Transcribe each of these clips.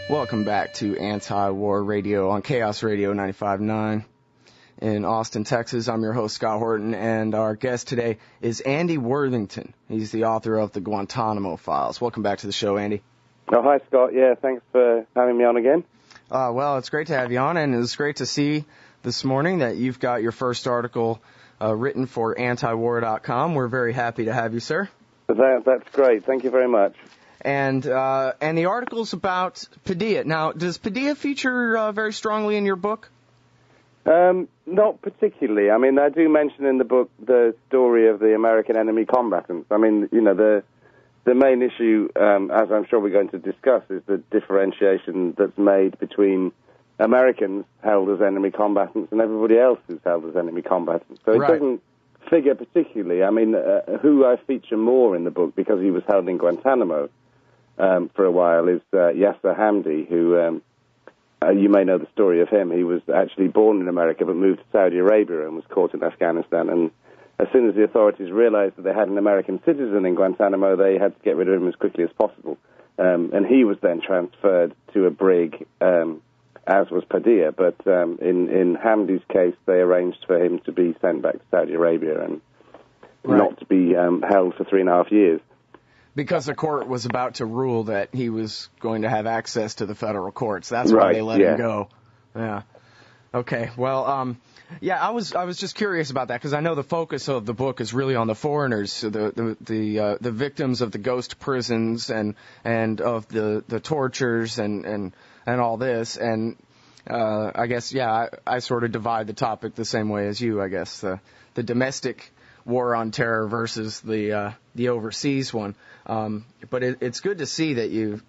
Welcome back to Anti-War Radio on Chaos Radio 95.9 in Austin, Texas. I'm your host, Scott Horton, and our guest today is Andy Worthington. He's the author of the Guantanamo Files. Welcome back to the show, Andy. Oh, hi, Scott. Yeah, thanks for having me on again. Well, it's great to have you on, and it's great to see this morning that you've got your first article written for antiwar.com. We're very happy to have you, sir. That's great. Thank you very much. And the article's about Padilla. Now, does Padilla feature very strongly in your book? Not particularly. I mean, I do mention in the book the story of the American enemy combatants. I mean, you know, the main issue, as I'm sure we're going to discuss, is the differentiation that's made between Americans held as enemy combatants and everybody else who's held as enemy combatants. So it doesn't figure particularly. I mean, who I feature more in the book, because he was held in Guantanamo for a while, is Yasser Hamdi, who you may know the story of him. He was actually born in America but moved to Saudi Arabia and was caught in Afghanistan. And as soon as the authorities realized that they had an American citizen in Guantanamo, they had to get rid of him as quickly as possible. And he was then transferred to a brig, as was Padilla. But in Hamdi's case, they arranged for him to be sent back to Saudi Arabia and not to be held for 3.5 years. Because the court was about to rule that he was going to have access to the federal courts. That's why they let him go. Yeah. Okay. Well, I was just curious about that, because I know the focus of the book is really on the foreigners, so the victims of the ghost prisons and of the tortures and all this. And I guess I sort of divide the topic the same way as you. I guess the domestic war on terror versus the overseas one. But it's good to see that you've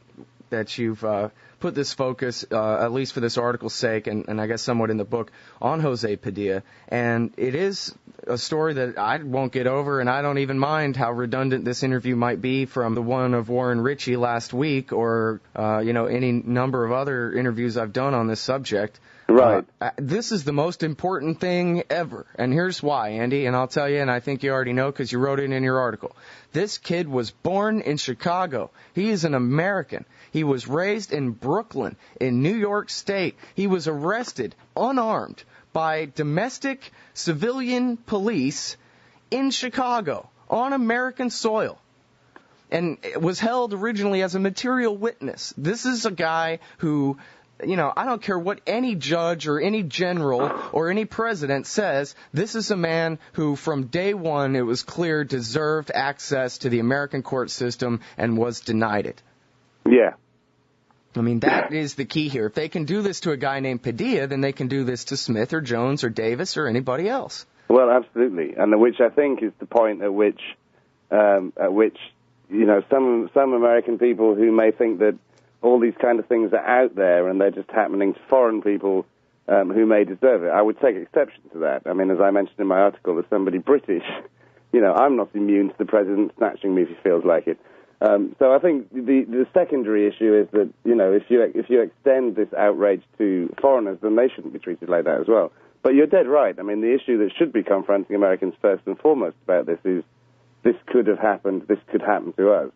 put this focus, at least for this article's sake, and I guess somewhat in the book, on Jose Padilla. And it is a story that I won't get over, and I don't even mind how redundant this interview might be from the one of Warren Ritchie last week, or any number of other interviews I've done on this subject. Right. This is the most important thing ever. And here's why, Andy, and I'll tell you, and I think you already know because you wrote it in your article. This kid was born in Chicago. He is an American. He was raised in Brooklyn, in New York State. He was arrested, unarmed, by domestic civilian police in Chicago, on American soil, and was held originally as a material witness. This is a guy who, I don't care what any judge or any general or any president says, this is a man who from day one, it was clear, deserved access to the American court system and was denied it. Yeah. I mean, that is the key here. If they can do this to a guy named Padilla, then they can do this to Smith or Jones or Davis or anybody else. Well, absolutely. And which I think is the point at which some American people who may think that all these kind of things are out there and they're just happening to foreign people who may deserve it. I would take exception to that. I mean, as I mentioned in my article, as somebody British, I'm not immune to the president snatching me if he feels like it. So I think the secondary issue is that, if you extend this outrage to foreigners, then they shouldn't be treated like that as well. But you're dead right. I mean, the issue that should be confronting Americans first and foremost about this is this could have happened, this could happen to us.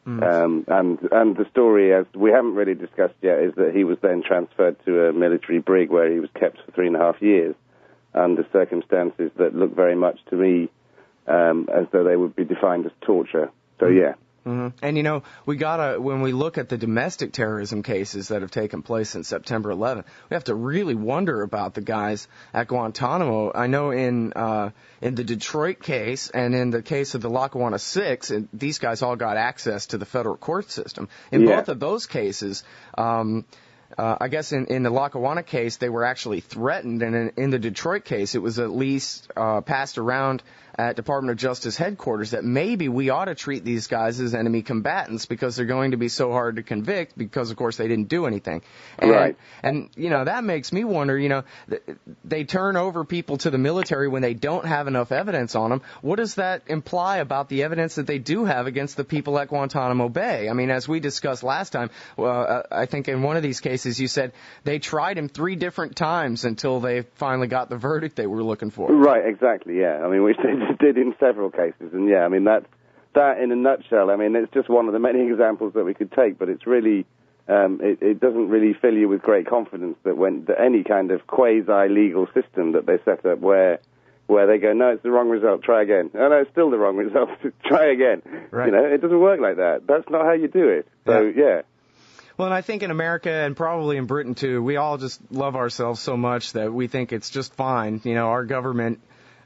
And the story, as we haven't really discussed yet, is that he was then transferred to a military brig where he was kept for 3.5 years under circumstances that look very much to me as though they would be defined as torture. So, yeah. Mm-hmm. And, when we look at the domestic terrorism cases that have taken place since September 11th, we have to really wonder about the guys at Guantanamo. I know in the Detroit case and in the case of the Lackawanna 6, these guys all got access to the federal court system. In both of those cases, I guess in the Lackawanna case, they were actually threatened, and in the Detroit case, it was at least passed around at Department of Justice headquarters that maybe we ought to treat these guys as enemy combatants because they're going to be so hard to convict because, of course, they didn't do anything. And, right. And, that makes me wonder, they turn over people to the military when they don't have enough evidence on them. What does that imply about the evidence that they do have against the people at Guantanamo Bay? I mean, as we discussed last time, I think in one of these cases you said they tried him 3 different times until they finally got the verdict they were looking for. Right, exactly, yeah. I mean, which they did in several cases. And, that in a nutshell, I mean, it's just one of the many examples that we could take, but it's really it doesn't really fill you with great confidence that any kind of quasi-legal system that they set up where they go, no, it's the wrong result, try again. Oh, no, it's still the wrong result, try again. Right. You know, it doesn't work like that. That's not how you do it. So, yeah. Well, and I think in America and probably in Britain, too, we all just love ourselves so much that we think it's just fine. You know, our government,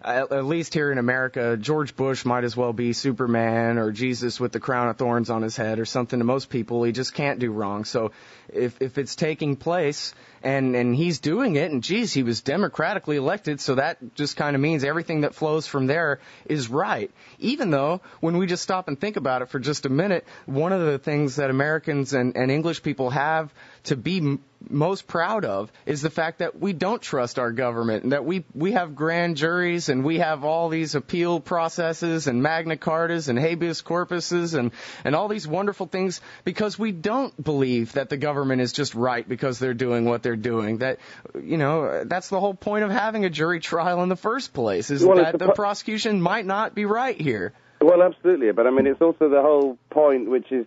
at least here in America, George Bush might as well be Superman or Jesus with the crown of thorns on his head or something. To most people, he just can't do wrong. So if it's taking place and he's doing it, and geez, he was democratically elected, so that just kind of means everything that flows from there is right. Even though, when we just stop and think about it for just a minute, one of the things that Americans and English people have to be most proud of is the fact that we don't trust our government, and that we have grand juries, and we have all these appeal processes and Magna Cartas and habeas corpuses and all these wonderful things because we don't believe that the government is just right because they're doing what they're doing. That, you know, that's the whole point of having a jury trial in the first place, is that the prosecution might not be right here. Well, absolutely, but I mean, it's also the whole point, which is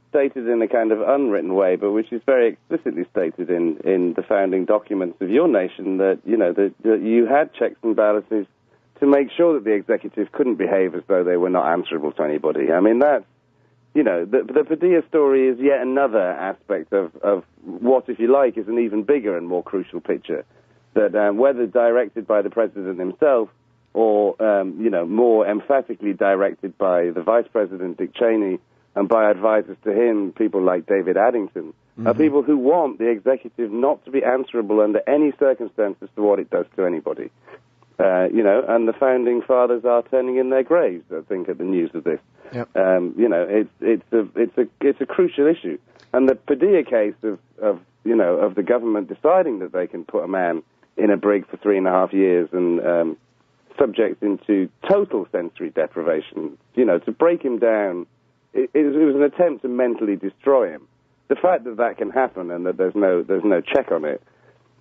stated in a kind of unwritten way, but which is very explicitly stated in the founding documents of your nation, that, you know, that you had checks and balances to make sure that the executive couldn't behave as though they were not answerable to anybody. I mean, that's, you know, the Padilla story is yet another aspect of what, if you like, is an even bigger and more crucial picture, that whether directed by the president himself or, you know, more emphatically directed by the Vice President, Dick Cheney, and by advisors to him, people like David Addington, are people who want the executive not to be answerable under any circumstances to what it does to anybody. You know, and the founding fathers are turning in their graves, I think, at the news of this. Yep. You know, it's a crucial issue. And the Padilla case of the government deciding that they can put a man in a brig for 3.5 years and subject him to total sensory deprivation, you know, to break him down, it was an attempt to mentally destroy him. The fact that that can happen and that there's no check on it,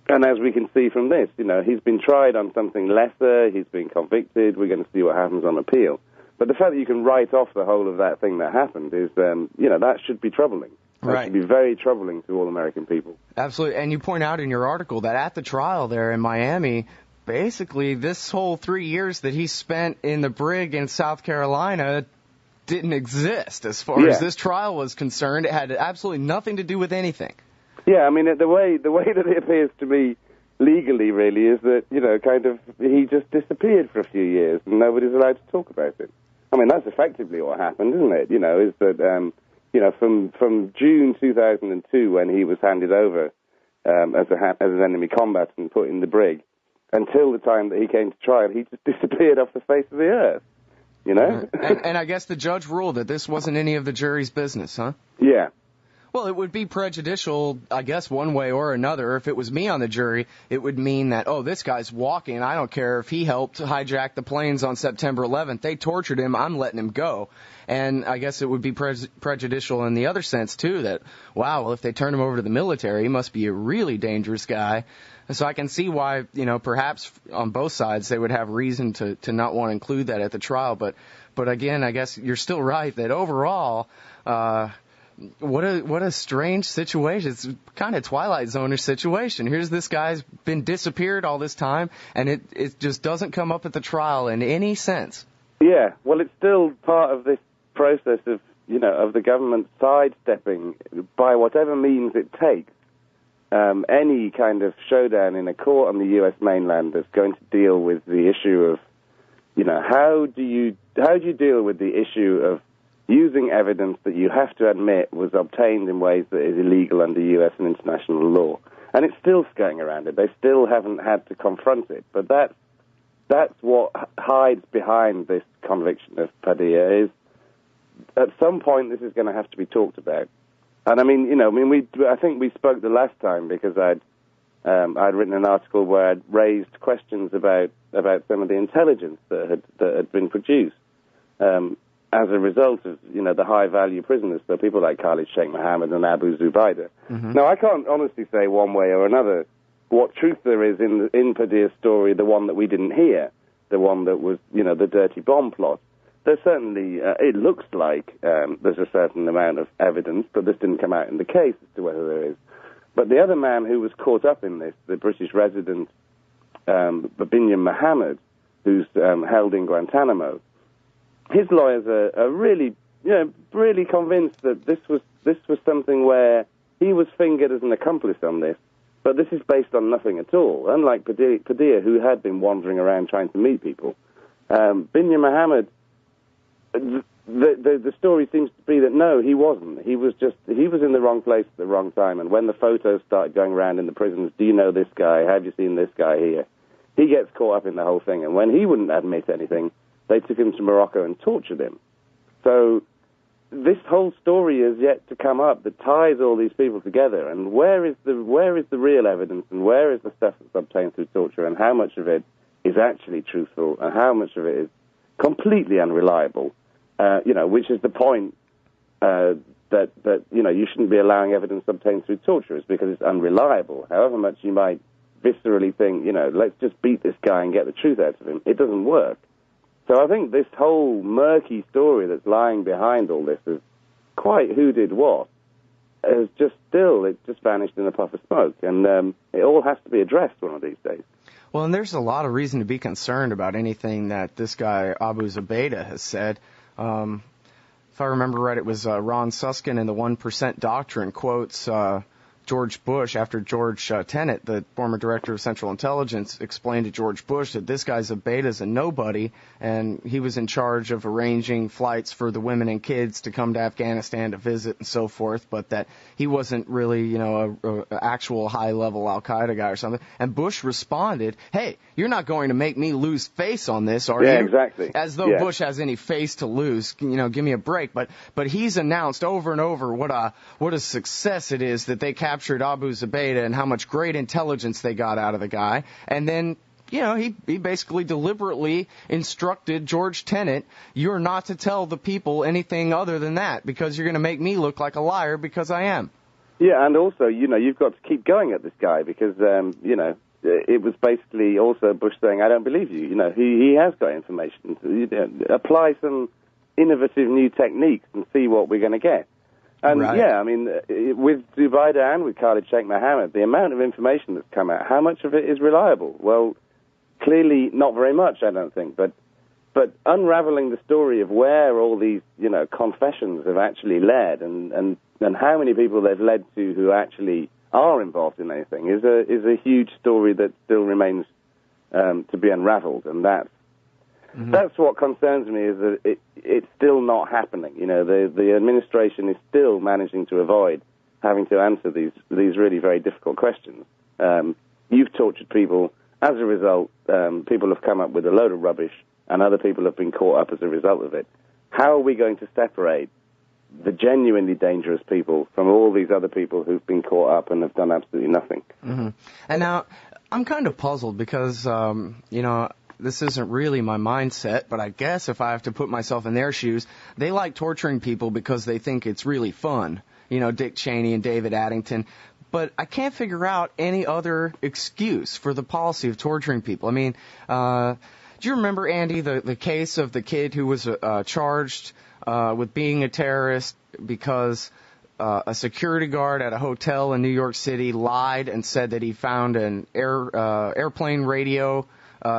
and as we can see from this, you know, he's been tried on something lesser, he's been convicted, we're going to see what happens on appeal. But the fact that you can write off the whole of that thing that happened is, you know, that should be troubling. That should be very troubling to all American people. Absolutely. And you point out in your article that at the trial there in Miami, basically this whole 3 years that he spent in the brig in South Carolina didn't exist as far as this trial was concerned. It had absolutely nothing to do with anything. Yeah, I mean, the way that it appears to me legally, really, is that, you know, kind of, he just disappeared for a few years and nobody's allowed to talk about it. I mean, that's effectively what happened, isn't it? You know, is that, you know, from June 2002, when he was handed over as an enemy combatant put in the brig, until the time that he came to trial, he just disappeared off the face of the earth, you know? And I guess the judge ruled that this wasn't any of the jury's business, huh? Yeah. Well, it would be prejudicial, I guess, one way or another. If it was me on the jury, it would mean that, oh, this guy's walking. I don't care if he helped hijack the planes on September 11th. They tortured him. I'm letting him go. And I guess it would be prejudicial in the other sense, too, that, wow, well, if they turn him over to the military, he must be a really dangerous guy. So I can see why, you know, perhaps on both sides they would have reason to not want to include that at the trial. But again, I guess you're still right that overall, what a strange situation. It's kind of Twilight Zone-ish situation. Here's this guy's been disappeared all this time, and it just doesn't come up at the trial in any sense. Yeah, well, it's still part of this process of, you know, of the government sidestepping by whatever means it takes any kind of showdown in a court on the U.S. mainland that's going to deal with the issue of, you know, how do you deal with the issue of using evidence that you have to admit was obtained in ways that is illegal under U.S. and international law. And it's still skirting around it. They still haven't had to confront it. But that's what hides behind this conviction of Padilla, is at some point this is going to have to be talked about. And I mean, you know, I think we spoke the last time because I'd written an article where I'd raised questions about some of the intelligence that had been produced as a result of, you know, the high-value prisoners, so people like Khalid Sheikh Mohammed and Abu Zubaydah. Mm-hmm. Now, I can't honestly say one way or another what truth there is in Padilla's story, the one that we didn't hear, the one that was, you know, the dirty bomb plot. there's certainly, it looks like there's a certain amount of evidence, but this didn't come out in the case as to whether there is. But the other man who was caught up in this, the British resident, Binyam Mohammed, who's held in Guantanamo, his lawyers are really, really convinced that this was something where he was fingered as an accomplice on this, but this is based on nothing at all. Unlike Padilla, who had been wandering around trying to meet people, Binyam Mohammed, the story seems to be that no, he wasn't. He was in the wrong place at the wrong time. And when the photos started going around in the prisons, do you know this guy? Have you seen this guy here? He gets caught up in the whole thing. And when he wouldn't admit anything, they took him to Morocco and tortured him. So this whole story is yet to come up that ties all these people together. And where is the real evidence, and where is the stuff that's obtained through torture, and how much of it is actually truthful, and how much of it is completely unreliable? Which is the point that you shouldn't be allowing evidence obtained through torture, is because it's unreliable. However much you might viscerally think, let's just beat this guy and get the truth out of him, it doesn't work. So I think this whole murky story that's lying behind all this is quite who did what, is just vanished in a puff of smoke, and it all has to be addressed one of these days. Well, and there's a lot of reason to be concerned about anything that this guy Abu Zubaydah has said. If I remember right, it was Ron Susskind in the 1% Doctrine quotes George Bush after George Tenet, the former director of Central Intelligence, explained to George Bush that this guy Zubaydah's a nobody, and he was in charge of arranging flights for the women and kids to come to Afghanistan to visit and so forth, but that he wasn't really, a actual high-level Al-Qaeda guy or something. And Bush responded, hey, you're not going to make me lose face on this, are you? Yeah, exactly. As though Bush has any face to lose. Give me a break. But he's announced over and over what a success it is that they captured Abu Zubaydah and how much great intelligence they got out of the guy. And then, he basically deliberately instructed George Tenet, you're not to tell the people anything other than that, because you're going to make me look like a liar, because I am. Yeah, and also, you've got to keep going at this guy, because, it was basically also Bush saying, I don't believe you. He has got information. Apply some innovative new techniques and see what we're going to get. And, right. With Zubaydah and with Khalid Sheikh Mohammed, the amount of information that's come out, how much of it is reliable? Well, clearly not very much, I don't think. But unraveling the story of where all these, confessions have actually led and how many people they've led to who actually are involved in anything is a huge story that still remains to be unraveled, and that's what concerns me, is that it's still not happening. The administration is still managing to avoid having to answer these really very difficult questions. You've tortured people. As a result, people have come up with a load of rubbish, and other people have been caught up as a result of it. How are we going to separate the genuinely dangerous people from all these other people who've been caught up and have done absolutely nothing? Mm-hmm. And now, I'm kind of puzzled because, this isn't really my mindset, but I guess if I have to put myself in their shoes, they like torturing people because they think it's really fun. Dick Cheney and David Addington. But I can't figure out any other excuse for the policy of torturing people. I mean, do you remember, Andy, the case of the kid who was charged with being a terrorist because a security guard at a hotel in New York City lied and said that he found an airplane radio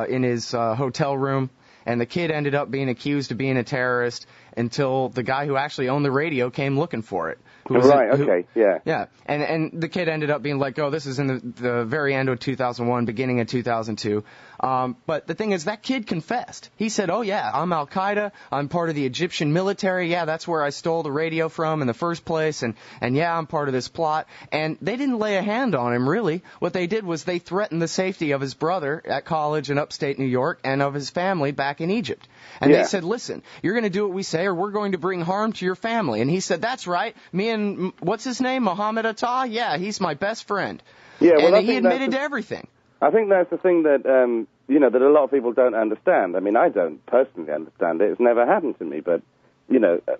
in his hotel room, and the kid ended up being accused of being a terrorist until the guy who actually owned the radio came looking for it. Yeah. And the kid ended up being let go. This is in the very end of 2001, beginning of 2002. But the thing is, that kid confessed. He said, oh, yeah, I'm Al-Qaeda. I'm part of the Egyptian military. Yeah, that's where I stole the radio from in the first place. And yeah, I'm part of this plot. And they didn't lay a hand on him, really. What they did was they threatened the safety of his brother at college in upstate New York and of his family back in Egypt. And they said, listen, you're going to do what we say, or we're going to bring harm to your family. And he said, that's right. Me and, what's his name, Mohammed Atta? Yeah, he's my best friend. Yeah, well, and he admitted to everything. I think that's the thing that, that a lot of people don't understand. I mean, I don't personally understand it. It's never happened to me. But,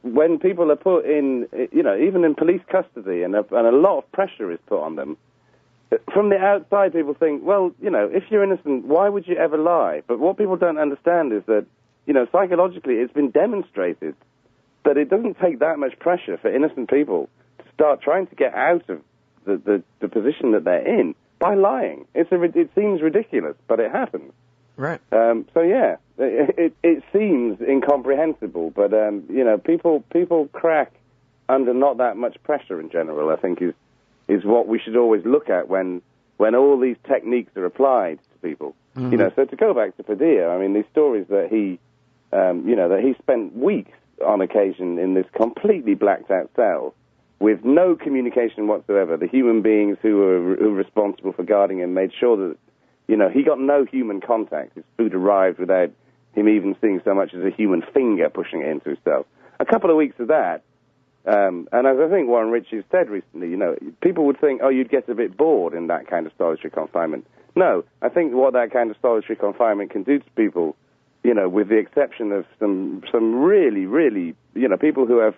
when people are put in, even in police custody and a lot of pressure is put on them, from the outside people think, well, if you're innocent, why would you ever lie? But what people don't understand is that psychologically it's been demonstrated that it doesn't take that much pressure for innocent people to start trying to get out of the position that they're in by lying. It seems ridiculous, but it happens. Right. It seems incomprehensible, but people crack under not that much pressure in general. I think is what we should always look at when all these techniques are applied to people. Mm-hmm. So to go back to Padilla, I mean, these stories that he spent weeks on occasion in this completely blacked out cell with no communication whatsoever. The human beings who were responsible for guarding him made sure that, he got no human contact. His food arrived without him even seeing so much as a human finger pushing it into himself. A couple of weeks of that, and as I think Warren Ritchie said recently, people would think, you'd get a bit bored in that kind of solitary confinement. No, I think what that kind of solitary confinement can do to people, with the exception of some really, really, people who have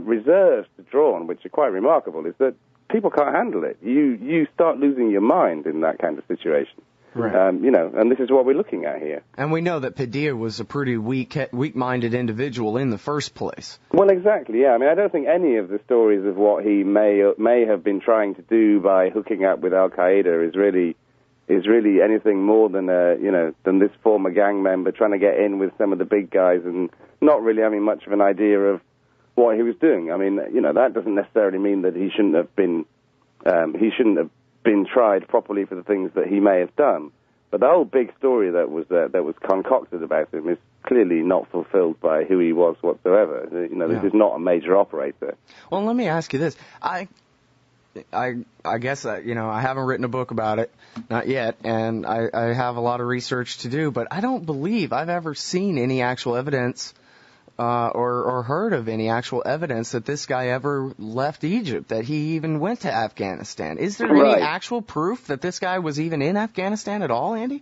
reserves to draw on, which are quite remarkable, is that people can't handle it. You start losing your mind in that kind of situation. Right. And this is what we're looking at here. And we know that Padilla was a pretty weak-minded individual in the first place. Well, exactly, yeah. I mean, I don't think any of the stories of what he may have been trying to do by hooking up with Al-Qaeda is really anything more than than this former gang member trying to get in with some of the big guys and not really having much of an idea of what he was doing. I mean, that doesn't necessarily mean that he shouldn't have been tried properly for the things that he may have done. But the whole big story that was concocted about him is clearly not fulfilled by who he was whatsoever. This is not a major operator. Well, let me ask you this. I guess, I haven't written a book about it, not yet, and I have a lot of research to do, but I don't believe I've ever seen any actual evidence or heard of any actual evidence that this guy ever left Egypt, that he even went to Afghanistan. Is there any actual proof that this guy was even in Afghanistan at all, Andy?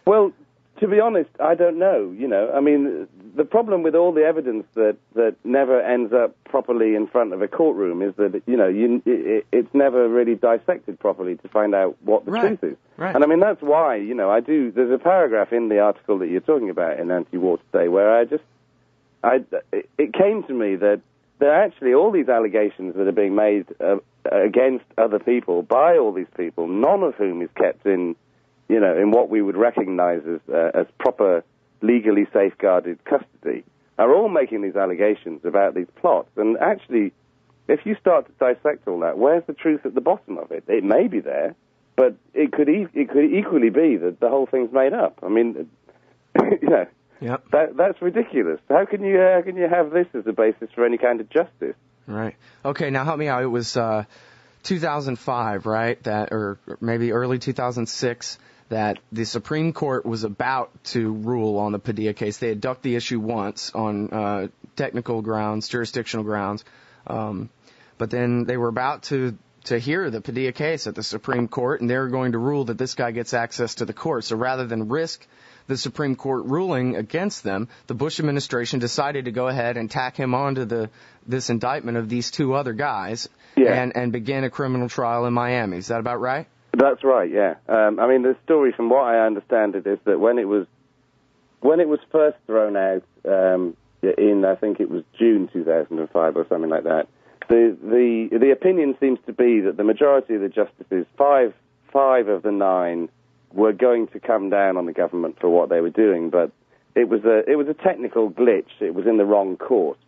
Well, to be honest, I don't know. I mean, the problem with all the evidence that never ends up properly in front of a courtroom is that, it's never really dissected properly to find out what the truth is. Right. And I mean, that's why, there's a paragraph in the article that you're talking about in Anti-War Today where it came to me that there are actually all these allegations that are being made against other people by all these people, none of whom is kept in what we would recognize as proper legally safeguarded custody, are all making these allegations about these plots. And actually, if you start to dissect all that, where's the truth at the bottom of it? It may be there, but it could equally be that the whole thing's made up. I mean, Yep. That's ridiculous. How can you have this as a basis for any kind of justice? Right. Okay, now help me out. It was 2005, right? Or maybe early 2006, that the Supreme Court was about to rule on the Padilla case. They had ducked the issue once on technical grounds, jurisdictional grounds, but then they were about to hear the Padilla case at the Supreme Court, and they were going to rule that this guy gets access to the court. So rather than risk the Supreme Court ruling against them, the Bush administration decided to go ahead and tack him onto this indictment of these two other guys and begin a criminal trial in Miami. Is that about right? That's right, yeah. I mean, the story, from what I understand it, is that when it was first thrown out in, I think it was June 2005 or something like that, the opinion seems to be that the majority of the justices, five of the 9, were going to come down on the government for what they were doing, but it was a technical glitch. It was in the wrong court,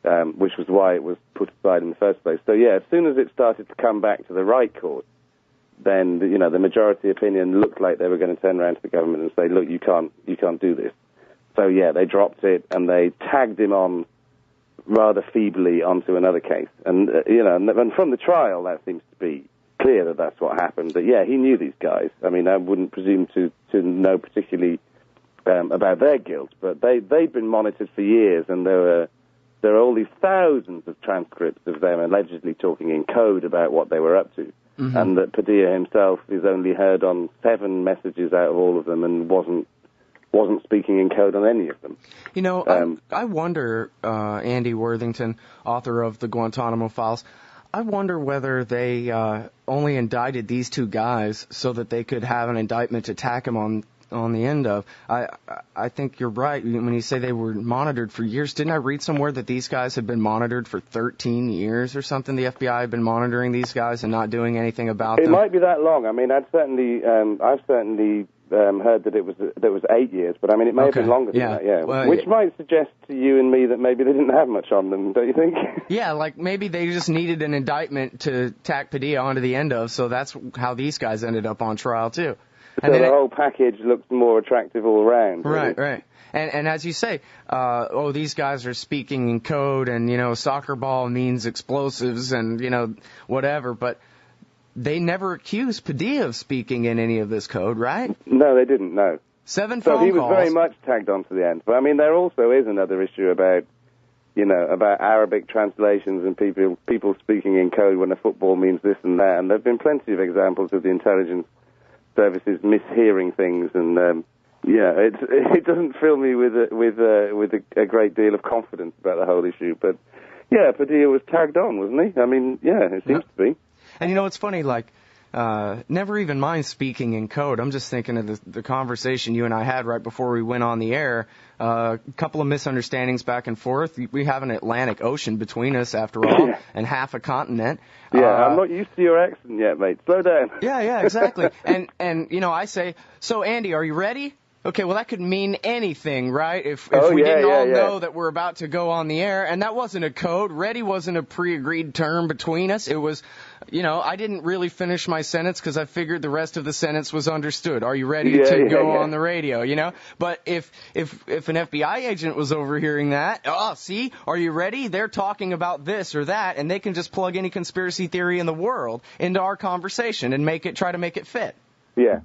which was why it was put aside in the first place. So yeah, as soon as it started to come back to the right court, then the majority opinion looked like they were going to turn around to the government and say, look, you can't do this. So yeah, they dropped it and they tagged him on rather feebly onto another case. And and from the trial, that seems to be clear that that's what happened. But yeah, he knew these guys. I mean, I wouldn't presume to know particularly about their guilt, but they'd been monitored for years, and there are all these thousands of transcripts of them allegedly talking in code about what they were up to. Mm-hmm. And that Padilla himself is only heard on 7 messages out of all of them, and wasn't speaking in code on any of them. I wonder, Andy Worthington, author of the Guantanamo Files, I wonder whether they only indicted these 2 guys so that they could have an indictment to tack him on on the end of. I think you're right when you say they were monitored for years. Didn't I read somewhere that these guys have been monitored for 13 years or something? The FBI had been monitoring these guys and not doing anything about them. It might be that long. I mean, I've certainly heard that it was 8 years, but I mean, it may have been longer than that. Yeah, well, which might suggest to you and me that maybe they didn't have much on them, don't you think? Yeah, like maybe they just needed an indictment to tack Padilla onto the end of, so that's how these guys ended up on trial too. So the whole package looks more attractive all around. Right, right. And as you say, these guys are speaking in code, and, soccer ball means explosives and, whatever, but they never accused Padilla of speaking in any of this code, right? No, they didn't, no. 7 phone calls. So he was very much tagged on to the end. But, I mean, there also is another issue about Arabic translations and people speaking in code when a football means this and that, and there have been plenty of examples of the intelligence services mishearing things, and it doesn't fill me with a great deal of confidence about the whole issue. But yeah, Padilla was tagged on, wasn't he? I mean, yeah, it seems to be. And it's funny, like, never even mind speaking in code. I'm just thinking of the conversation you and I had right before we went on the air. A couple of misunderstandings back and forth. We have an Atlantic Ocean between us, after all, and half a continent. Yeah, I'm not used to your accent yet, mate. Slow down. Yeah, exactly. and I say, so Andy, are you ready? Okay, well, that could mean anything, right? If we didn't all know that we're about to go on the air, and that wasn't a code. Ready wasn't a pre-agreed term between us. It was, I didn't really finish my sentence because I figured the rest of the sentence was understood. Are you ready to go on the radio, But if an FBI agent was overhearing that, see, are you ready? They're talking about this or that, and they can just plug any conspiracy theory in the world into our conversation and try to make it fit. Yeah.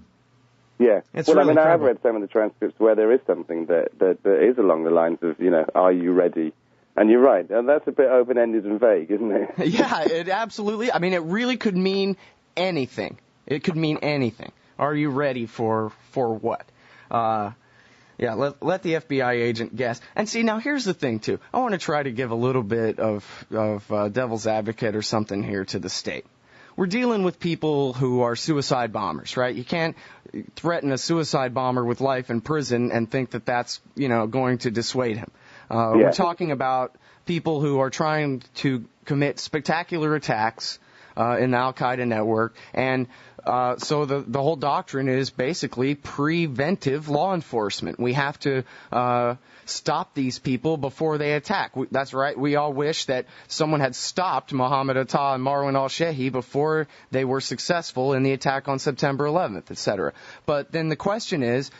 Yeah. Well, really I have read some of the transcripts where there is something that is along the lines of, are you ready? And you're right. And that's a bit open-ended and vague, isn't it? Yeah, it absolutely. I mean, it really could mean anything. It could mean anything. Are you ready for what? Let the FBI agent guess. And see, now here's the thing, too. I want to try to give a little bit of devil's advocate or something here to the state. We're dealing with people who are suicide bombers, right? You can't threaten a suicide bomber with life in prison and think that that's, going to dissuade him. We're talking about people who are trying to commit spectacular attacks in the Al-Qaeda network, and so the whole doctrine is basically preventive law enforcement. We have to stop these people before they attack. That's right. We all wish that someone had stopped Mohammed Atta and Marwan al-Shehi before they were successful in the attack on September 11th, etc. But then the question is,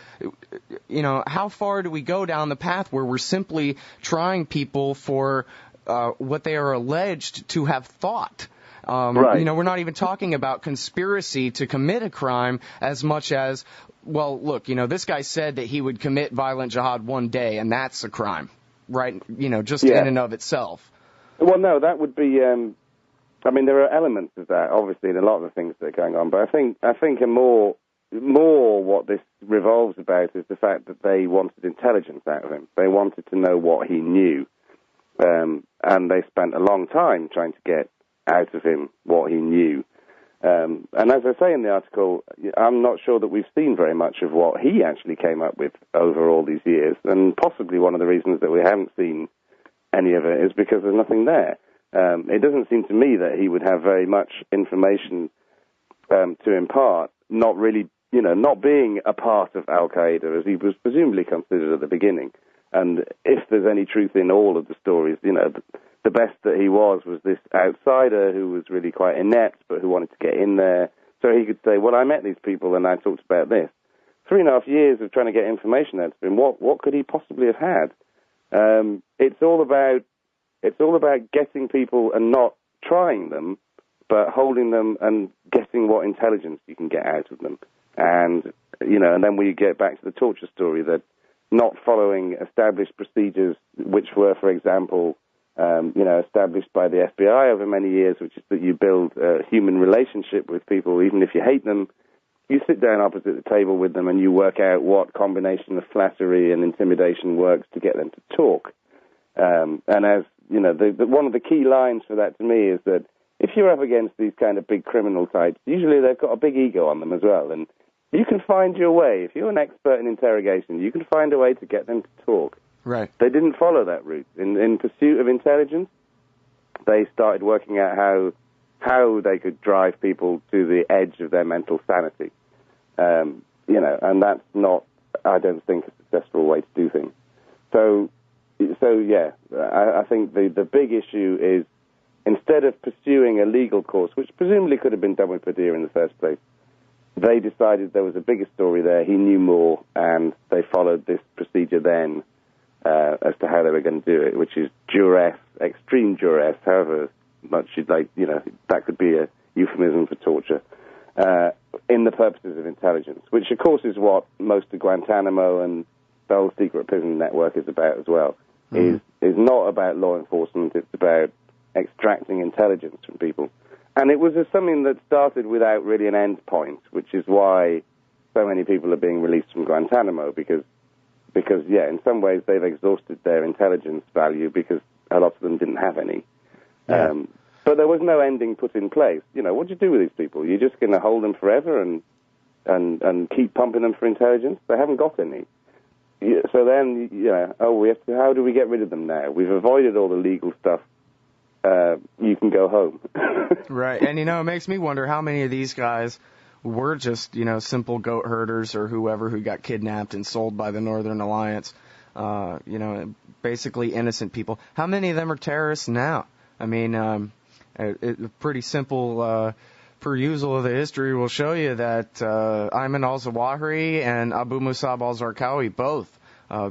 how far do we go down the path where we're simply trying people for what they are alleged to have thought? Right. We're not even talking about conspiracy to commit a crime as much as, well, look, this guy said that he would commit violent jihad one day, and that's a crime, right? Just in and of itself. Well, no, that would be, there are elements of that, obviously, in a lot of the things that are going on, but I think a more what this revolves about is the fact that they wanted intelligence out of him. They wanted to know what he knew, and they spent a long time trying to get out of him what he knew. And as I say in the article, I'm not sure that we've seen very much of what he actually came up with over all these years, and possibly one of the reasons that we haven't seen any of it is because there's nothing there. It doesn't seem to me that he would have very much information to impart, not really, not being a part of Al-Qaeda as he was presumably considered at the beginning. And if there's any truth in all of the stories, the best that he was this outsider who was really quite inept, but who wanted to get in there. So he could say, well, I met these people and I talked about this. 3.5 years of trying to get information out of him. What could he possibly have had? It's all about getting people and not trying them, but holding them and getting what intelligence you can get out of them. And, and then we get back to the torture story, that not following established procedures, which were, for example, established by the FBI over many years, which is that you build a human relationship with people, even if you hate them. You sit down opposite the table with them and you work out what combination of flattery and intimidation works to get them to talk. And as, one of the key lines for that to me is that if you're up against these kind of big criminal types, usually they've got a big ego on them as well. And You can find your way. If you're an expert in interrogation, you can find a way to get them to talk. Right. They didn't follow that route. In pursuit of intelligence, they started working out how they could drive people to the edge of their mental sanity. And that's not, I don't think, a successful way to do things. So yeah, I think the big issue is, instead of pursuing a legal course, which presumably could have been done with Padilla in the first place, they decided there was a bigger story there. He knew more, and they followed this procedure then as to how they were going to do it, which is duress, extreme duress, however much you'd like, that could be a euphemism for torture, in the purposes of intelligence, which, of course, is what most of Guantanamo and the whole secret prison network is about as well, is not about law enforcement. It's about extracting intelligence from people. And it was something that started without really an end point, which is why so many people are being released from Guantanamo, because in some ways they've exhausted their intelligence value because a lot of them didn't have any. Yeah. But there was no ending put in place. What do you do with these people? You're just going to hold them forever and keep pumping them for intelligence? They haven't got any. So then, how do we get rid of them now? We've avoided all the legal stuff. You can go home. Right. And, it makes me wonder how many of these guys were just, simple goat herders or whoever who got kidnapped and sold by the Northern Alliance, basically innocent people. How many of them are terrorists now? I mean, a pretty simple perusal of the history will show you that Ayman al-Zawahiri and Abu Musab al-Zarqawi both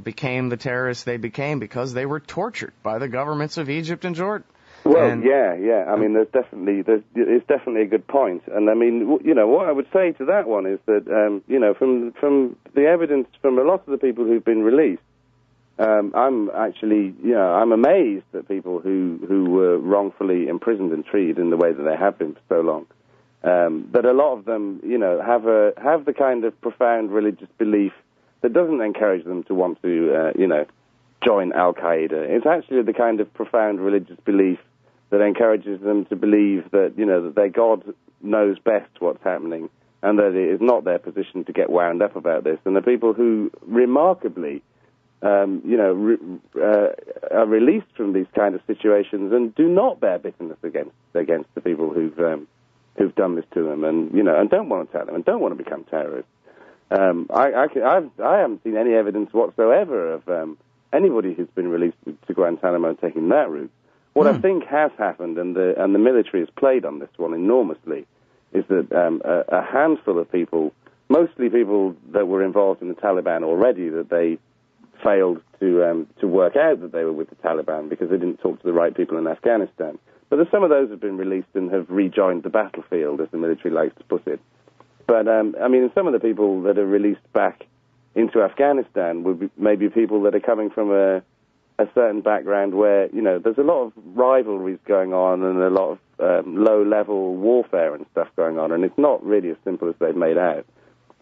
became the terrorists they became because they were tortured by the governments of Egypt and Jordan. Well, yeah. I mean, it's definitely a good point. And I mean, what I would say to that one is that, from the evidence from a lot of the people who've been released, I'm amazed at people who were wrongfully imprisoned and treated in the way that they have been for so long. But a lot of them, have the kind of profound religious belief that doesn't encourage them to want to, join Al-Qaeda. It's actually the kind of profound religious belief that encourages them to believe that, that their God knows best what's happening and that it is not their position to get wound up about this. And the people who remarkably, are released from these kind of situations and do not bear bitterness against the people who've done this to them and don't want to tell them and don't want to become terrorists. I haven't seen any evidence whatsoever of anybody who's been released to Guantanamo taking that route. What I think has happened, and the military has played on this one enormously, is that a handful of people, mostly people that were involved in the Taliban already, that they failed to work out that they were with the Taliban because they didn't talk to the right people in Afghanistan. But some of those have been released and have rejoined the battlefield, as the military likes to put it. But, some of the people that are released back into Afghanistan would be maybe people that are coming from a certain background where, there's a lot of rivalries going on and a lot of low-level warfare and stuff going on, and it's not really as simple as they've made out.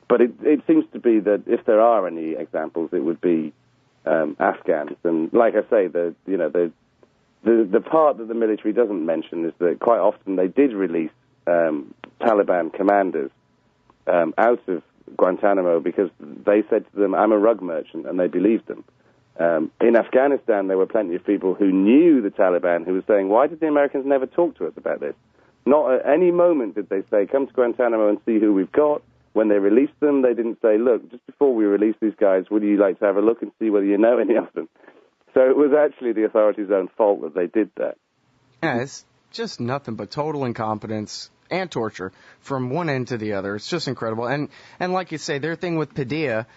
But it seems to be that if there are any examples, it would be Afghans. And like I say, the part that the military doesn't mention is that quite often they did release Taliban commanders out of Guantanamo because they said to them, "I'm a rug merchant," and they believed them. In Afghanistan, there were plenty of people who knew the Taliban who were saying, "Why did the Americans never talk to us about this?" Not at any moment did they say, "Come to Guantanamo and see who we've got." When they released them, they didn't say, "Look, just before we release these guys, would you like to have a look and see whether you know any of them?" So it was actually the authorities' own fault that they did that. Yeah, it's just nothing but total incompetence and torture from one end to the other. It's just incredible. And like you say, their thing with Padilla,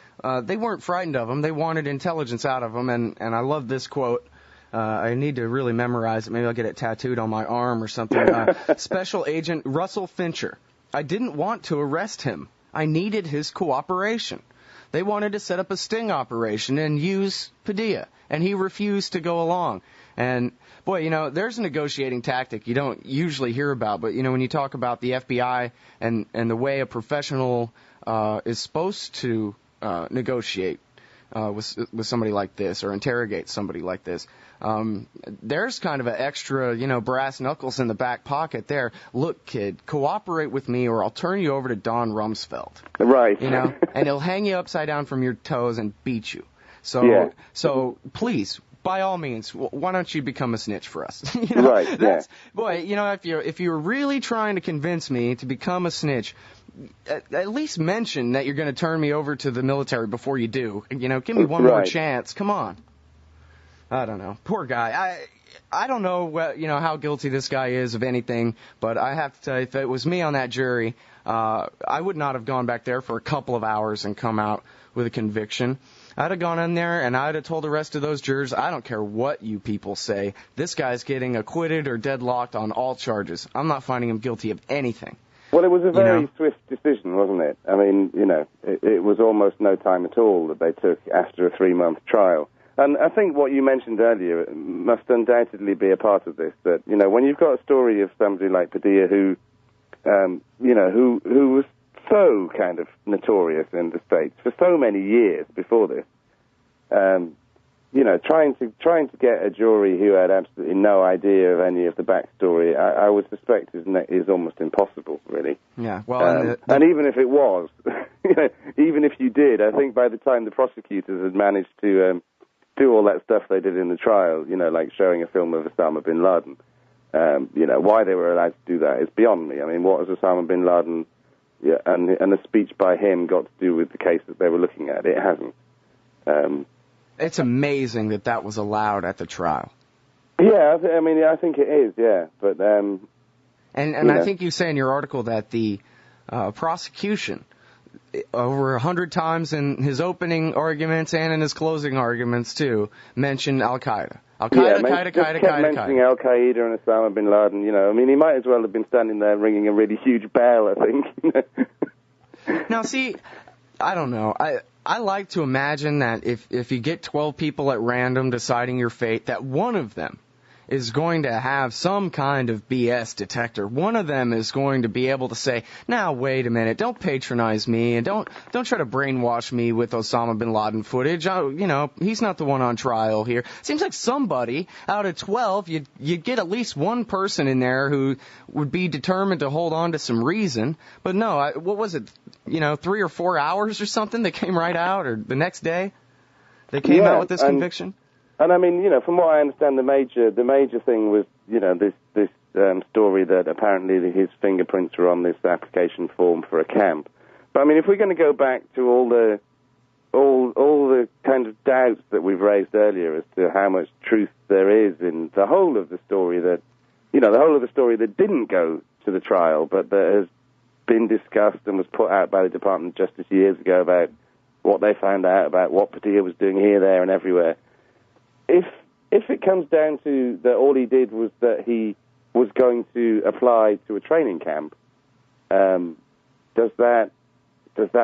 they weren't frightened of him. They wanted intelligence out of him. And I love this quote. I need to really memorize it. Maybe I'll get it tattooed on my arm or something. Special Agent Russell Fincher. I didn't want to arrest him. I needed his cooperation. They wanted to set up a sting operation and use Padilla, and he refused to go along. And, boy, there's a negotiating tactic you don't usually hear about, but, when you talk about the FBI and the way a professional is supposed to negotiate, with somebody like this, or interrogate somebody like this, there's kind of an extra, brass knuckles in the back pocket there. Look, kid, cooperate with me, or I'll turn you over to Don Rumsfeld. Right. And he'll hang you upside down from your toes and beat you. So please, by all means, why don't you become a snitch for us? Right. Boy, if you're really trying to convince me to become a snitch, at least mention that you're going to turn me over to the military before you do. Give me one more chance. Come on. I don't know. Poor guy. I don't know how guilty this guy is of anything, but I have to tell you, if it was me on that jury, I would not have gone back there for a couple of hours and come out with a conviction. I'd have gone in there and I'd have told the rest of those jurors, I don't care what you people say, this guy's getting acquitted or deadlocked on all charges. I'm not finding him guilty of anything. Well, it was a very swift decision, wasn't it? I mean, it was almost no time at all that they took after a 3-month trial. And I think what you mentioned earlier must undoubtedly be a part of this, that, when you've got a story of somebody like Padilla who was so kind of notorious in the States for so many years before this, trying to get a jury who had absolutely no idea of any of the backstory, I would suspect is almost impossible, really. Yeah. Well, and even if it was, even if you did, I think by the time the prosecutors had managed to do all that stuff they did in the trial, like showing a film of Osama bin Laden, why they were allowed to do that is beyond me. I mean, what has Osama bin Laden and a speech by him got to do with the case that they were looking at? It hasn't. It's amazing that was allowed at the trial. Yeah, I think it is, yeah. But and I think you say in your article that the prosecution, over 100 times in his opening arguments and in his closing arguments too, mentioned Al-Qaeda. Al-Qaeda, mentioning Al-Qaeda and Osama bin Laden, he might as well have been standing there ringing a really huge bell, I think. Now, see, I don't know. I like to imagine that if you get 12 people at random deciding your fate, that one of them is going to have some kind of BS detector. One of them is going to be able to say, now, wait a minute, don't patronize me, and don't try to brainwash me with Osama bin Laden footage. He's not the one on trial here. Seems like somebody out of 12, you'd get at least one person in there who would be determined to hold on to some reason. But no, what was it, 3 or 4 hours or something that came right out, or the next day they came out with this conviction? And I mean, from what I understand, the major thing was, this story that apparently his fingerprints were on this application form for a camp. But I mean, if we're going to go back to all the kind of doubts that we've raised earlier as to how much truth there is in the whole of the story that didn't go to the trial, but that has been discussed and was put out by the Department of Justice years ago about what they found out about what Padilla was doing here, there, and everywhere. If it comes down to that all he did was that he was going to apply to a training camp, does that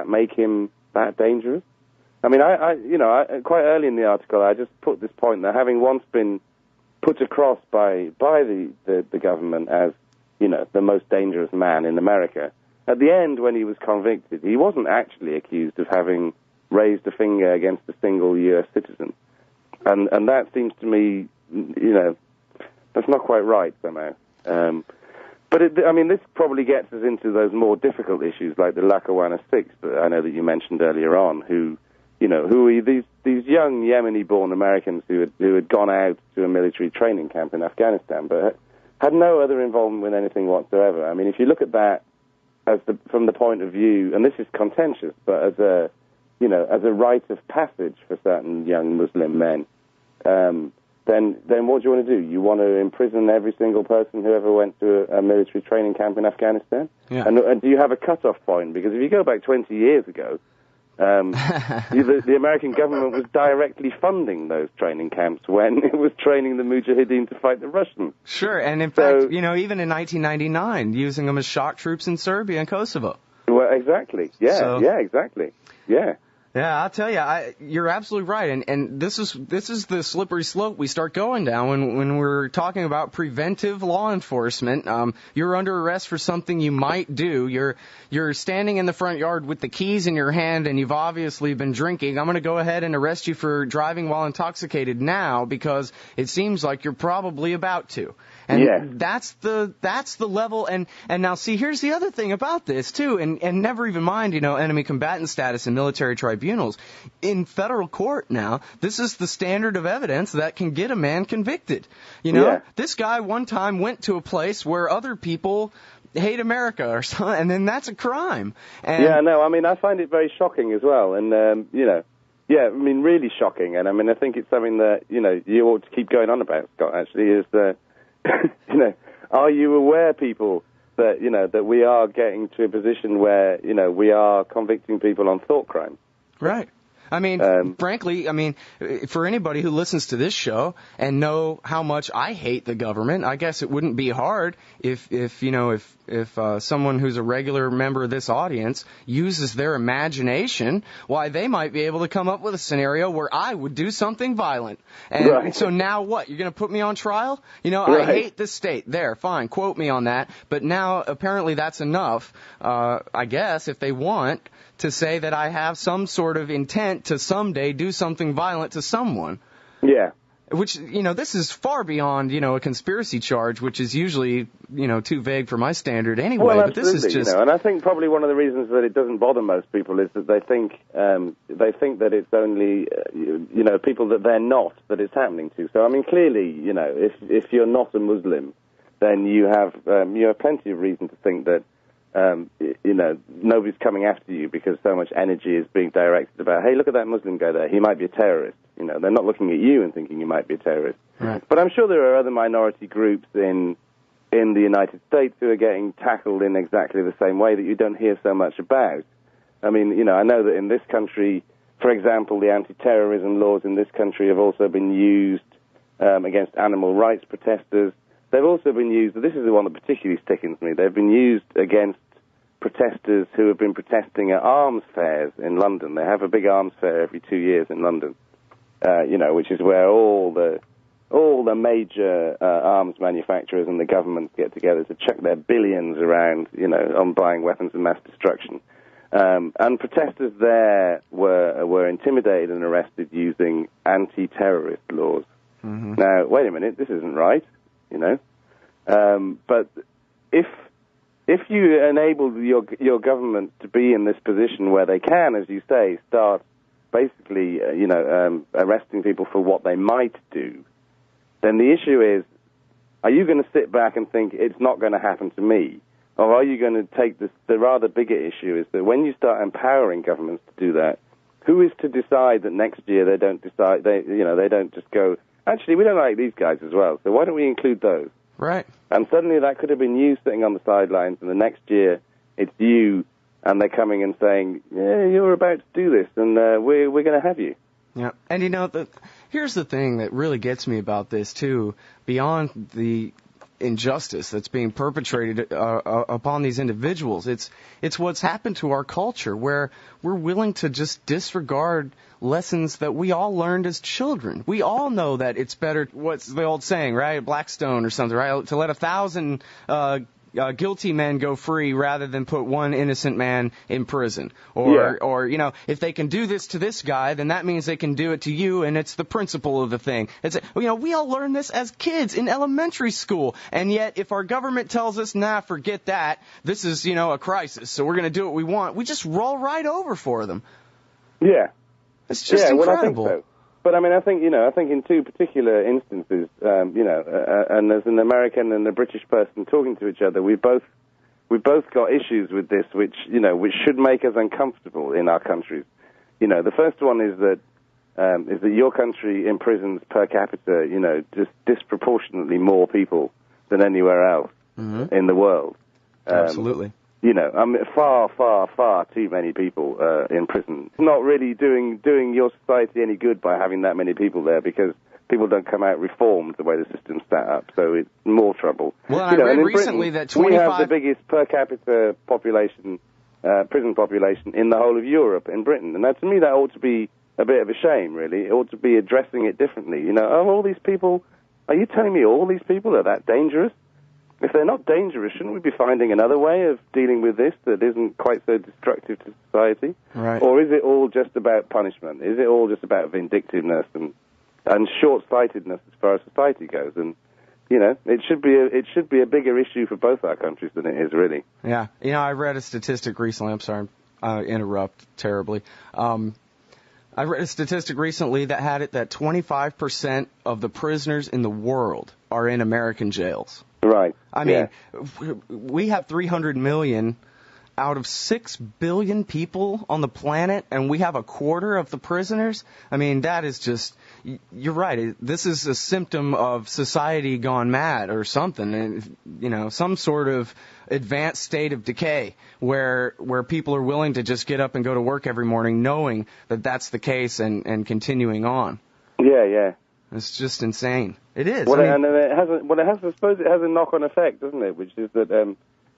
make him that dangerous? I mean, I quite early in the article, I just put this point that having once been put across by the government as, the most dangerous man in America, at the end when he was convicted, he wasn't actually accused of having raised a finger against a single U.S. citizen. And that seems to me, that's not quite right somehow. But this probably gets us into those more difficult issues like the Lackawanna Six that I know that you mentioned earlier on, who are these young Yemeni-born Americans who had gone out to a military training camp in Afghanistan, but had no other involvement with anything whatsoever. I mean, if you look at that from the point of view, and this is contentious, but as a rite of passage for certain young Muslim men, then what do you want to do? You want to imprison every single person who ever went to a military training camp in Afghanistan? Yeah. And do you have a cutoff point? Because if you go back 20 years ago, the American government was directly funding those training camps when it was training the Mujahideen to fight the Russians. Sure, and in fact, even in 1999, using them as shock troops in Serbia and Kosovo. Well, exactly. Yeah, exactly. Yeah. Yeah, I'll tell you, you're absolutely right, and this is the slippery slope we start going down when we're talking about preventive law enforcement. You're under arrest for something you might do. You're standing in the front yard with the keys in your hand, and you've obviously been drinking. I'm going to go ahead and arrest you for driving while intoxicated now because it seems like you're probably about to. And that's the level. And now, see, here's the other thing about this, too, and never even mind, enemy combatant status in military tribunals. In federal court now, this is the standard of evidence that can get a man convicted. This guy one time went to a place where other people hate America or something, and then that's a crime. And I find it very shocking as well. And, really shocking. And, I think it's something that, you ought to keep going on about, Scott, actually, is the... are you aware, people, that that we are getting to a position where we are convicting people on thought crimes? Right. Frankly, for anybody who listens to this show and know how much I hate the government, I guess it wouldn't be hard if someone who's a regular member of this audience uses their imagination, why they might be able to come up with a scenario where I would do something violent. And so now what? You're going to put me on trial? I hate this state. There, fine, quote me on that. But now apparently that's enough, I guess, if they want to say that I have some sort of intent to someday do something violent to someone. Yeah. Which, this is far beyond, a conspiracy charge, which is usually, too vague for my standard anyway. Well, but this is just... and I think probably one of the reasons that it doesn't bother most people is that they think that it's only, people that they're not, that it's happening to. So, clearly, if you're not a Muslim, then you have plenty of reason to think that, nobody's coming after you because so much energy is being directed about, hey, look at that Muslim guy there, he might be a terrorist. They're not looking at you and thinking you might be a terrorist. Right. But I'm sure there are other minority groups in the United States who are getting tackled in exactly the same way that you don't hear so much about. I know that in this country, for example, the anti-terrorism laws in this country have also been used against animal rights protesters. They've also been used, this is the one that particularly stickens me, they've been used against protesters who have been protesting at arms fairs in London. They have a big arms fair every 2 years in London, which is where all the major arms manufacturers and the governments get together to chuck their billions around, on buying weapons of mass destruction. And protesters there were intimidated and arrested using anti-terrorist laws. Mm-hmm. Now, wait a minute, this isn't right, but if you enable your government to be in this position where they can, as you say, start basically, arresting people for what they might do, then the issue is, are you going to sit back and think it's not going to happen to me? Or are you going to take the rather bigger issue is that when you start empowering governments to do that, who is to decide that next year they don't just go, actually, we don't like these guys as well, so why don't we include those? Right. And suddenly that could have been you sitting on the sidelines, and the next year it's you, and they're coming and saying, yeah, you're about to do this, and we're going to have you. Yeah. And, here's the thing that really gets me about this, too, beyond the injustice that's being perpetrated upon these individuals. It's what's happened to our culture, where we're willing to just disregard lessons that we all learned as children. We all know that it's better, what's the old saying, right? Blackstone or something, right? To let 1,000 guilty men go free rather than put one innocent man in prison. Or if they can do this to this guy, then that means they can do it to you, and it's the principle of the thing. We all learned this as kids in elementary school, and yet if our government tells us, nah, forget that, this is, a crisis, so we're going to do what we want, we just roll right over for them. Yeah. It's just incredible. Well, I think so. But I think in two particular instances, and as an American and a British person talking to each other, we both got issues with this, which should make us uncomfortable in our countries. The first one is that your country imprisons per capita, just disproportionately more people than anywhere else in the world. Absolutely. Far, far, far too many people in prison. It's not really doing your society any good by having that many people there, because people don't come out reformed the way the system's set up, so it's more trouble. Well, I read recently that 25... We have the biggest per capita population prison population in the whole of Europe, in Britain. And to me, that ought to be a bit of a shame, really. It ought to be addressing it differently. You know, all these people, are you telling me all these people are that dangerous? If they're not dangerous, shouldn't we be finding another way of dealing with this that isn't quite so destructive to society? Right. Or is it all just about punishment? Is it all just about vindictiveness and short-sightedness as far as society goes? And, you know, it should be a bigger issue for both our countries than it is, really. Yeah. You know, I read a statistic recently. I'm sorry, I interrupt terribly. I read a statistic recently that had it that 25% of the prisoners in the world are in American jails. Right. I mean, we have 300 million out of 6 billion people on the planet, and we have a quarter of the prisoners. I mean, that is just, you're right. This is a symptom of society gone mad or something, and, you know, some sort of advanced state of decay where people are willing to just get up and go to work every morning knowing that that's the case and continuing on. Yeah, yeah. It's just insane. It is. Well, I suppose it has a knock-on effect, doesn't it? Which is that,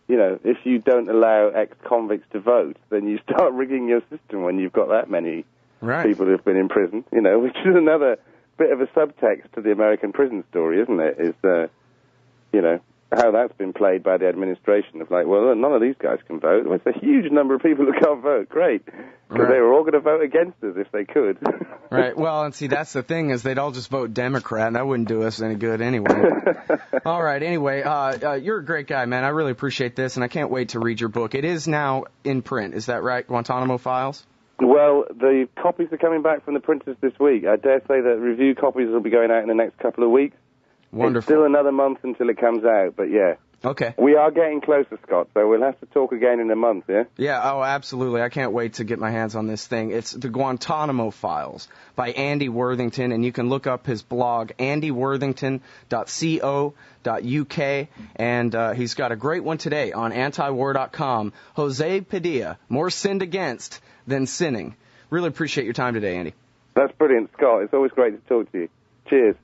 you know, if you don't allow ex-convicts to vote, then you start rigging your system when you've got that many people who've been in prison, you know, which is another bit of a subtext to the American prison story, isn't it? Is, you know, how that's been played by the administration of like, well, none of these guys can vote. Well, it's a huge number of people who can't vote. Great. Because they were all going to vote against us if they could. Right. Well, and see, that's the thing is they'd all just vote Democrat, and that wouldn't do us any good anyway. All right. Anyway, you're a great guy, man. I really appreciate this, and I can't wait to read your book. It is now in print. Is that right? Guantanamo Files? Well, the copies are coming back from the printers this week. I dare say that review copies will be going out in the next couple of weeks. Wonderful. It's still another month until it comes out, but yeah. Okay. We are getting closer, Scott, so we'll have to talk again in a month, yeah? Yeah, oh, absolutely. I can't wait to get my hands on this thing. It's the Guantanamo Files by Andy Worthington, and you can look up his blog, andyworthington.co.uk, and he's got a great one today on antiwar.com. Jose Padilla, more sinned against than sinning. Really appreciate your time today, Andy. That's brilliant, Scott. It's always great to talk to you. Cheers.